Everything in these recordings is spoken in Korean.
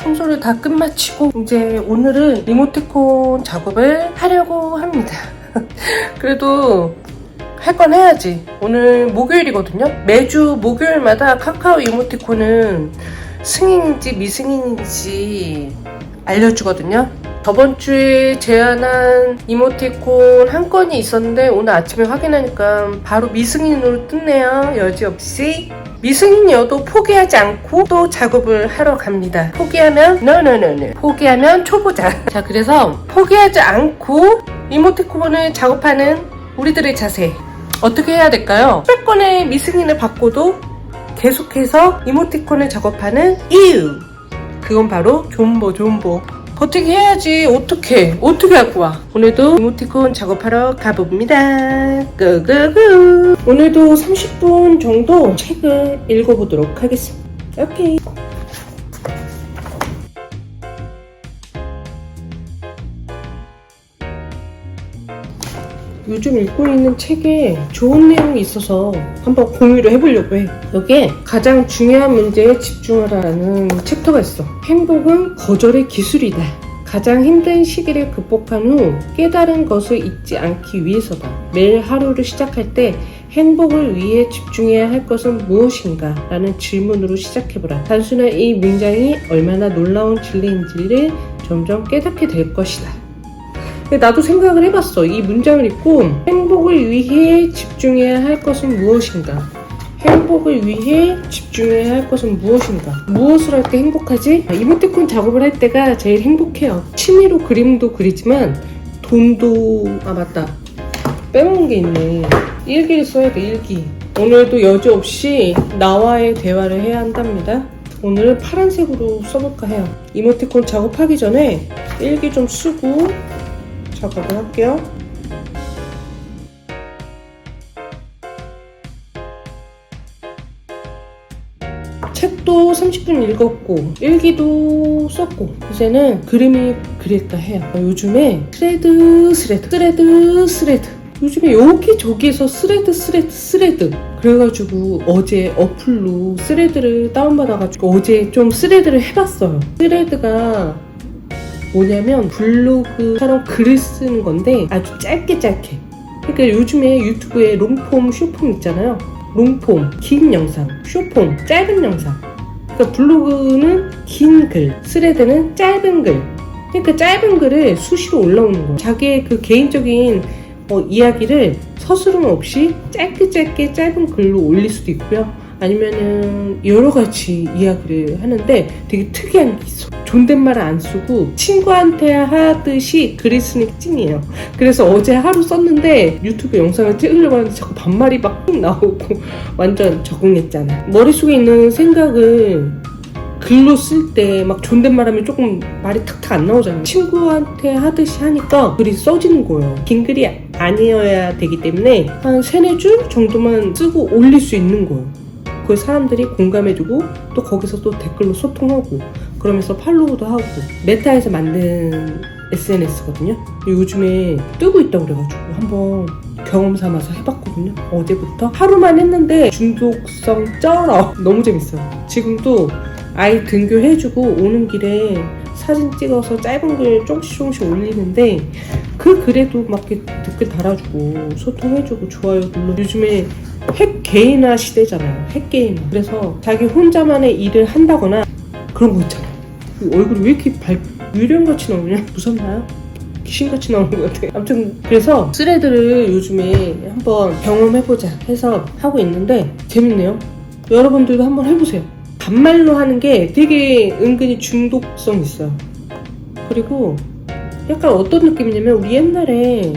청소를 다 끝마치고 이제 오늘은 이모티콘 작업을 하려고 합니다. 그래도 할 건 해야지. 오늘 목요일이거든요. 매주 목요일마다 카카오 이모티콘은 승인인지 미승인인지 알려주거든요. 저번 주에 제안한 이모티콘 한 건이 있었는데 오늘 아침에 확인하니까 바로 미승인으로 떴네요. 여지없이. 미승인이어도 포기하지 않고 또 작업을 하러 갑니다. 포기하면 no. 포기하면 초보자. 자, 그래서 포기하지 않고 이모티콘을 작업하는 우리들의 자세 어떻게 해야 될까요? 수백 건의 미승인을 받고도 계속해서 이모티콘을 작업하는 이유, 그건 바로 존보. 버티기 해야지. 어떻게 갖고 와. 오늘도 이모티콘 작업하러 가봅니다. 고고고. 오늘도 30분 정도 책을 읽어보도록 하겠습니다. 오케이. 요즘 읽고 있는 책에 좋은 내용이 있어서 한번 공유를 해보려고 해. 여기에 가장 중요한 문제에 집중하라는 챕터가 있어. 행복은 거절의 기술이다. 가장 힘든 시기를 극복한 후 깨달은 것을 잊지 않기 위해서다. 매일 하루를 시작할 때 행복을 위해 집중해야 할 것은 무엇인가? 라는 질문으로 시작해보라. 단순한 이 문장이 얼마나 놀라운 진리인지를 점점 깨닫게 될 것이다. 나도 생각을 해봤어. 이 문장을 읽고 행복을 위해 집중해야 할 것은 무엇인가? 행복을 위해 집중해야 할 것은 무엇인가? 무엇을 할 때 행복하지? 이모티콘 작업을 할 때가 제일 행복해요. 취미로 그림도 그리지만 돈도... 맞다. 빼먹은 게 있네. 일기를 써야 돼, 일기. 오늘도 여지없이 나와의 대화를 해야 한답니다. 오늘은 파란색으로 써볼까 해요. 이모티콘 작업하기 전에 일기 좀 쓰고 작업을 할게요. 책도 30분 읽었고 일기도 썼고 이제는 그림을 그릴까 해요. 요즘에 스레드 요즘에 여기저기에서 스레드 그래가지고 어제 어플로 스레드를 다운받아가지고 어제 좀 스레드를 해봤어요. 스레드가 뭐냐면 블로그처럼 글을 쓰는 건데 아주 짧게 그러니까 요즘에 유튜브에 롱폼, 숏폼 있잖아요. 롱폼, 긴 영상, 숏폼, 짧은 영상. 그러니까 블로그는 긴 글, 스레드는 짧은 글. 그러니까 짧은 글을 수시로 올라오는 거예요. 자기의 그 개인적인 이야기를 서스럼 없이 짧게 짧은 글로 올릴 수도 있고요. 아니면은 여러 가지 이야기를 하는데 되게 특이한 게 있어. 존댓말을 안 쓰고 친구한테 하듯이 글을 쓰는 게 찐이에요. 그래서 어제 하루 썼는데 유튜브 영상을 찍으려고 하는데 자꾸 반말이 막 나오고 완전 적응했잖아. 머릿속에 있는 생각을 글로 쓸 때 막 존댓말하면 조금 말이 탁탁 안 나오잖아요. 친구한테 하듯이 하니까 글이 써지는 거예요. 긴 글이 아니어야 되기 때문에 한 3-4줄 정도만 쓰고 올릴 수 있는 거예요. 그 사람들이 공감해주고 또 거기서 또 댓글로 소통하고 그러면서 팔로우도 하고 메타에서 만든 SNS거든요. 요즘에 뜨고 있다고 그래가지고 한번 경험 삼아서 해봤거든요. 어제부터 하루만 했는데 중독성 쩔어. 너무 재밌어요. 지금도 아이 등교해주고 오는 길에 사진 찍어서 짧은 글 조금씩 올리는데 그 글에도 막 이렇게 댓글 달아주고 소통해주고 좋아요 눌러. 요즘에 핵 개인화 시대잖아요. 핵 개인화. 그래서 자기 혼자만의 일을 한다거나 그런 거 있잖아요. 얼굴이 왜 이렇게 유령같이 나오냐? 무섭나요? 귀신같이 나오는 것 같아. 아무튼 그래서 스레드를 요즘에 한번 경험해보자 해서 하고 있는데 재밌네요. 여러분들도 한번 해보세요. 반말로 하는 게 되게 은근히 중독성 있어요. 그리고 약간 어떤 느낌이냐면 우리 옛날에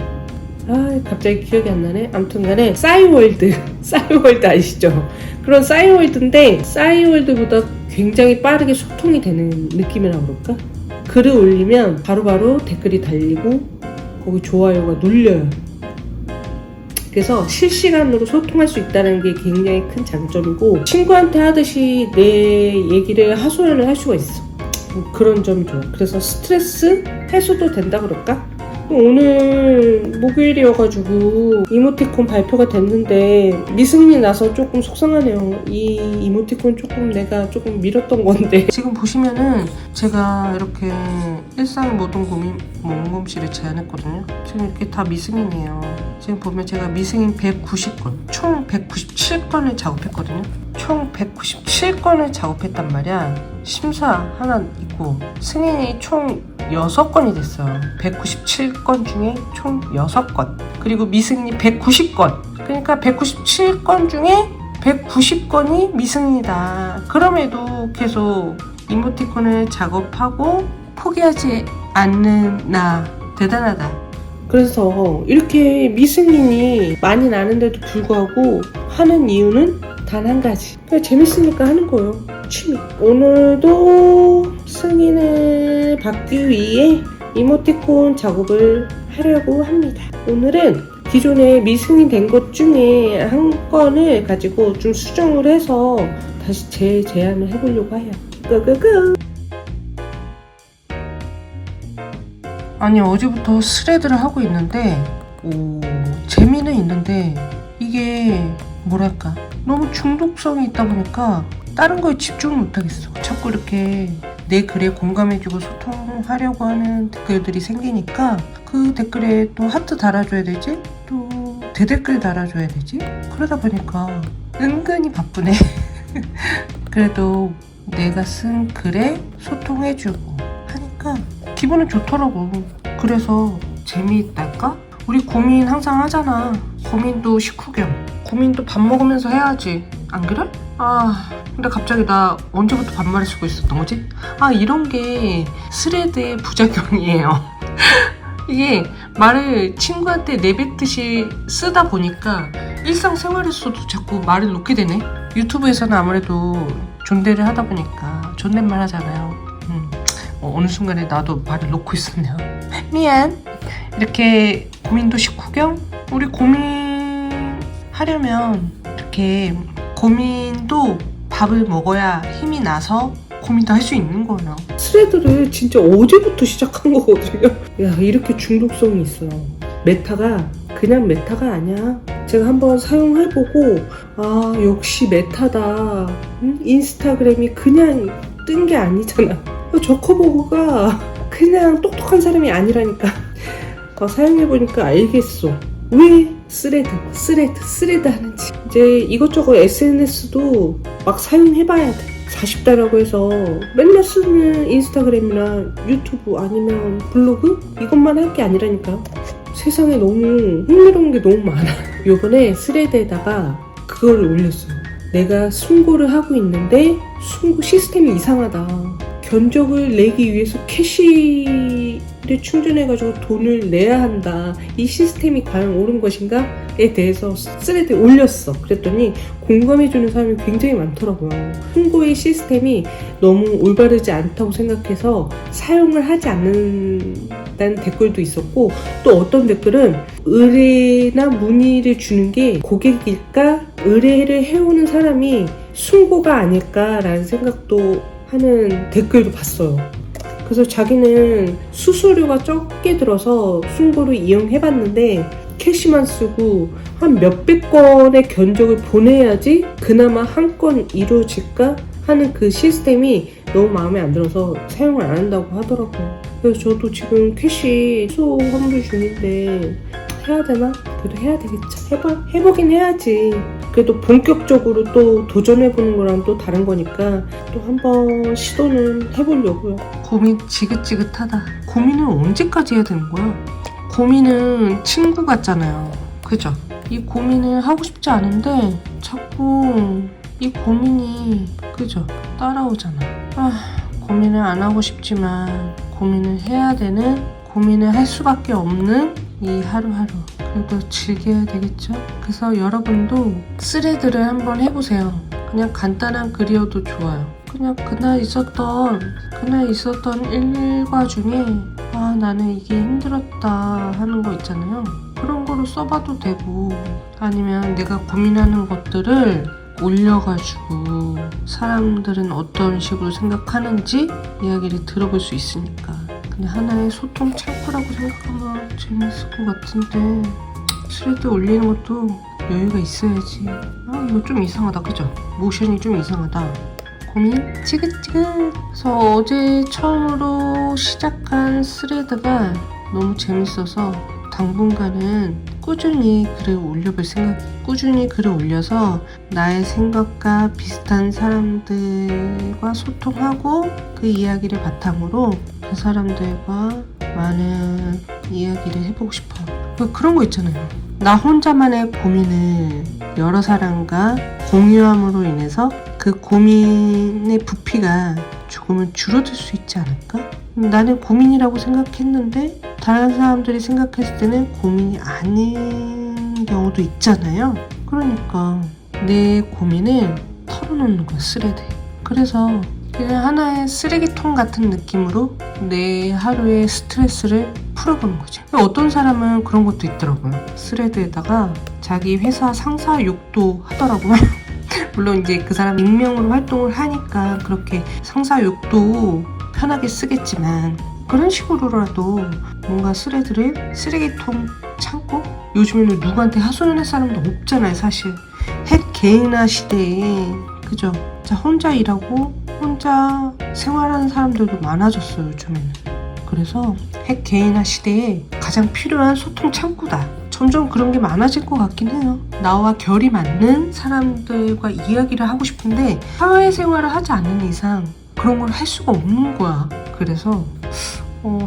갑자기 기억이 안 나네. 아무튼 간에 싸이월드 아시죠? 그런 싸이월드인데 싸이월드보다 굉장히 빠르게 소통이 되는 느낌이라고 그럴까? 글을 올리면 바로바로 댓글이 달리고 거기 좋아요가 눌려요. 그래서 실시간으로 소통할 수 있다는 게 굉장히 큰 장점이고 친구한테 하듯이 내 얘기를 하소연을 할 수가 있어. 그런 점이 좋아. 그래서 스트레스 해소도 된다 그럴까? 오늘 목요일이어가지고 이모티콘 발표가 됐는데 미승인이 나서 조금 속상하네요. 이 이모티콘 조금 내가 조금 밀었던 건데 지금 보시면은 제가 이렇게 일상 모든 고민 몽검씨를 제안했거든요. 지금 이렇게 다 미승인이에요. 지금 보면 제가 미승인 190건 총 197건을 작업했거든요. 총 197건을 작업했단 말이야. 심사 하나 있고 승인이 총 6건이 됐어요. 197건 중에 총 6건. 그리고 미승인이 190건. 그러니까 197건 중에 190건이 미승인이다. 그럼에도 계속 이모티콘을 작업하고 포기하지 않는 나. 대단하다. 그래서 이렇게 미승인이 많이 나는데도 불구하고 하는 이유는 단 한 가지. 그냥 재밌으니까 하는 거예요. 취미. 오늘도 승인을 받기 위해 이모티콘 작업을 하려고 합니다. 오늘은 기존에 미승인 된 것 중에 한 건을 가지고 좀 수정을 해서 다시 재제안을 해보려고 해요. 끄끄끄. 아니 어제부터 스레드를 하고 있는데 재미는 있는데 이게 뭐랄까 너무 중독성이 있다 보니까 다른 거에 집중을 못하겠어. 자꾸 이렇게 내 글에 공감해주고 소통하려고 하는 댓글들이 생기니까 그 댓글에 또 하트 달아줘야 되지? 또 대댓글 달아줘야 되지? 그러다 보니까 은근히 바쁘네. 그래도 내가 쓴 글에 소통해주고 하니까 기분은 좋더라고. 그래서 재미있달까? 우리 고민 항상 하잖아. 고민도 식후경. 고민도 밥 먹으면서 해야지. 안 그래? 근데 갑자기 나 언제부터 반말을 쓰고 있었던 거지? 이런 게 스레드의 부작용이에요. 이게 말을 친구한테 내뱉듯이 쓰다 보니까 일상생활에서도 자꾸 말을 놓게 되네. 유튜브에서는 아무래도 존대를 하다 보니까 존댓말 하잖아요. 어느 순간에 나도 말을 놓고 있었네요. 미안. 이렇게 고민도 식후경? 우리 고민하려면 이렇게 고민도 밥을 먹어야 힘이 나서 고민도 할 수 있는 거예요. 스레드를 진짜 어제부터 시작한 거거든요. 야, 이렇게 중독성이 있어요. 메타가 그냥 메타가 아니야. 제가 한번 사용해보고 역시 메타다. 인스타그램이 그냥 뜬 게 아니잖아. 저커버그가 그냥 똑똑한 사람이 아니라니까. 사용해보니까 알겠어. 왜 스레드 하는지. 이제 이것저것 SNS도 막 사용해봐야 돼. 40대라고 해서 맨날 쓰는 인스타그램이나 유튜브 아니면 블로그? 이것만 할 게 아니라니까. 세상에 너무 흥미로운 게 너무 많아. 요번에 스레드에다가 그걸 올렸어요. 내가 숨고를 하고 있는데 숨고 시스템이 이상하다. 견적을 내기 위해서 캐시를 충전해가지고 돈을 내야 한다. 이 시스템이 과연 옳은 것인가?에 대해서 스레드에 올렸어. 그랬더니 공감해주는 사람이 굉장히 많더라고요. 홍보의 시스템이 너무 올바르지 않다고 생각해서 사용을 하지 않는다는 댓글도 있었고, 또 어떤 댓글은 의뢰나 문의를 주는 게 고객일까? 의뢰를 해오는 사람이 순고가 아닐까라는 생각도 하는 댓글도 봤어요. 그래서 자기는 수수료가 적게 들어서 순고를 이용해봤는데 캐시만 쓰고 한 몇백 건의 견적을 보내야지 그나마 한 건 이루어질까 하는 그 시스템이 너무 마음에 안 들어서 사용을 안 한다고 하더라고요. 그래서 저도 지금 캐시 수소 환불 중인데 해야 되나? 그래도 해야 되겠죠. 해보긴 해야지. 그래도 본격적으로 또 도전해보는 거랑 또 다른 거니까 또 한번 시도는 해보려고요. 고민 지긋지긋하다. 고민을 언제까지 해야 되는 거야? 고민은 친구 같잖아요. 그죠? 이 고민을 하고 싶지 않은데 자꾸 이 고민이 그죠? 따라오잖아. 고민을 안 하고 싶지만 고민을 해야 되는, 고민을 할 수밖에 없는 이 하루하루. 그래도 즐겨야 되겠죠? 그래서 여러분도 스레드를 한번 해보세요. 그냥 간단한 글이어도 좋아요. 그냥 그날 있었던 일과 중에 나는 이게 힘들었다 하는 거 있잖아요. 그런 거를 써봐도 되고, 아니면 내가 고민하는 것들을 올려가지고 사람들은 어떤 식으로 생각하는지 이야기를 들어볼 수 있으니까. 그냥 하나의 소통 창구라고 생각하면 재밌을 것 같은데 스레드 올리는 것도 여유가 있어야지. 아 이거 좀 이상하다 그죠? 모션이 좀 이상하다. 고민 지긋지긋. 그래서 어제 처음으로 시작한 스레드가 너무 재밌어서 당분간은 꾸준히 글을 올려서 나의 생각과 비슷한 사람들과 소통하고 그 이야기를 바탕으로 그 사람들과 많은 이야기를 해보고 싶어요. 그런 거 있잖아요. 나 혼자만의 고민을 여러 사람과 공유함으로 인해서 그 고민의 부피가 조금은 줄어들 수 있지 않을까? 나는 고민이라고 생각했는데 다른 사람들이 생각했을 때는 고민이 아닌 경우도 있잖아요. 그러니까 내 고민을 털어놓는 거야, 스레드. 그래서 그냥 하나의 쓰레기통 같은 느낌으로 내 하루의 스트레스를 풀어보는 거지. 어떤 사람은 그런 것도 있더라고요. 스레드에다가 자기 회사 상사 욕도 하더라고요. 물론 이제 그 사람 익명으로 활동을 하니까 그렇게 상사 욕도 편하게 쓰겠지만 그런 식으로라도 뭔가 스레드를 쓰레기통 창고? 요즘에는 누구한테 하소연할 사람도 없잖아요, 사실. 핵 개인화 시대에, 그죠? 자, 혼자 일하고 혼자 생활하는 사람들도 많아졌어요, 요즘에는. 그래서 핵 개인화 시대에 가장 필요한 소통 창구다. 점점 그런 게 많아질 것 같긴 해요. 나와 결이 맞는 사람들과 이야기를 하고 싶은데 사회생활을 하지 않는 이상 그런 걸 할 수가 없는 거야. 그래서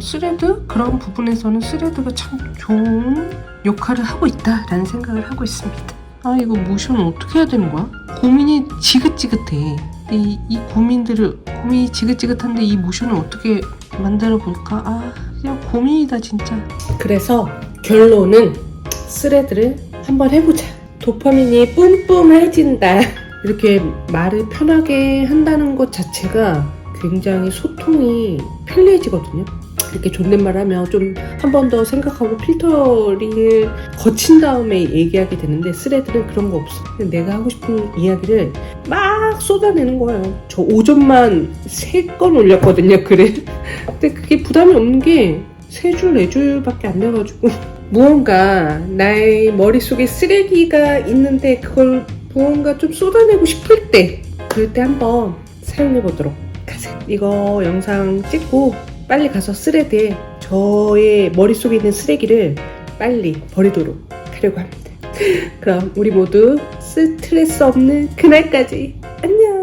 스레드? 그런 부분에서는 스레드가 참 좋은 역할을 하고 있다라는 생각을 하고 있습니다. 아 이거 모션은 어떻게 해야 되는 거야? 고민이 지긋지긋해. 이 고민이 지긋지긋한데 이 모션을 어떻게 만들어 볼까? 아 그냥 고민이다 진짜. 그래서 결론은 스레드를 한번 해보자. 도파민이 뿜뿜해진다. 이렇게 말을 편하게 한다는 것 자체가 굉장히 소통이 편리해지거든요. 이렇게 존댓말 하면 좀 한 번 더 생각하고 필터링을 거친 다음에 얘기하게 되는데 스레드는 그런 거 없어. 내가 하고 싶은 이야기를 막 쏟아내는 거예요. 저 오전만 3건 올렸거든요, 글을. 근데 그게 부담이 없는 게 3줄, 4줄밖에 안 돼가지고 무언가 나의 머릿속에 쓰레기가 있는데 그걸 무언가 좀 쏟아내고 싶을 때 그럴 때 한번 사용해보도록 하세요. 이거 영상 찍고 빨리 가서 스레드에 저의 머릿속에 있는 쓰레기를 빨리 버리도록 하려고 합니다. 그럼 우리 모두 스트레스 없는 그날까지 안녕.